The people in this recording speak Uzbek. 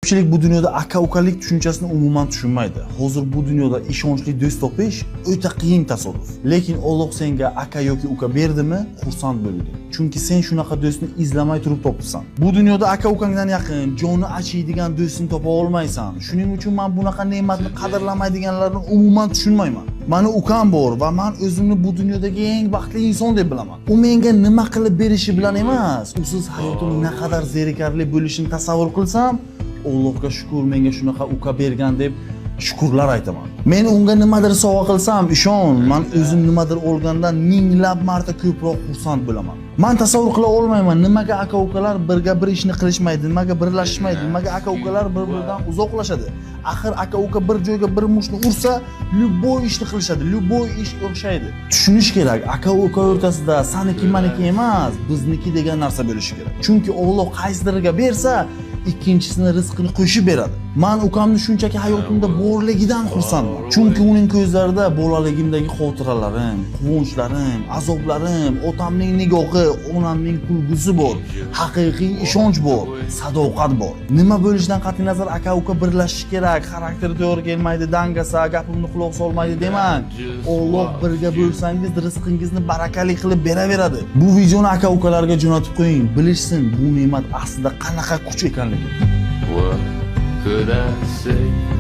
Ko'pchilik bu dunyoda aka-ukalik tushunchasini umuman tushunmaydi. Hozir bu dunyoda ishonchli do'st topish o'ta qiyin tasodif. Lekin Alloh senga aka yoki uka berdimi, xursand bo'lding. Chunki sen shunaqa do'stni izlamay turib topibsan. Bu dunyoda aka-ukangdan yaqin, joni achiydigan do'stni topa olmaysan. Shuning uchun men bunaqa ne'matni qadrlamaydiganlarni umuman tushunmayman. Mani ukam bor va men o'zimni bu dunyodagi eng baxtli inson deb bilaman. U menga nima qilib berishi bilan emas, usiz hayotim naqadar zerikarli bo'lishini tasavvur qilsam, Allohga shukr, menga shunaqa uka bergan deb shukrlar aytaman. Men unga nimadir sovg'a qilsam, ishon, men o'zim nimadir olgandan minglab marta ko'proq xursand bo'laman. Men tasavvur qila olmayman, nimaga aka-ukalar birga bir ishni qilishmaydi, nimaga birlashishmaydi, nimaga aka-ukalar bir-biridan uzoqlashadi. Axir aka-uka bir joyga bir mushni ursa, любой ishni qilishadi, любой ish o'xshaydi. Tushunish kerak, aka-uka o'rtasida saniki meniki emas, bizniki degan narsa bo'lishi kerak. Chunki Alloh qaysidiriga bersa, ikkinchisini rizqini qo'shib beradi. Men ukamni shunchaki hayotimda borligidan xursandman. Chunki uning ko'zlarida bolaligimdagi xotiralarim, quvonchlarim, azoblarim, otamning nigohi, onamning kulgusi bor, haqiqiy ishonch bor, sadoqat bor. Nima bo'lishidan qat'iy nazar aka-uka birlashish kerak, xarakteri to'g'ri kelmaydi, dangasa, gapimni quloq solmaydi demang. Alloh birga bo'lsangiz, rizqingizni barakali qilib beraveradi. Bu videoni aka-ukalarga jo'natib qo'ying, bilishsin bu ne'mat aslida qanaqa kuch ekanligini. What could I say?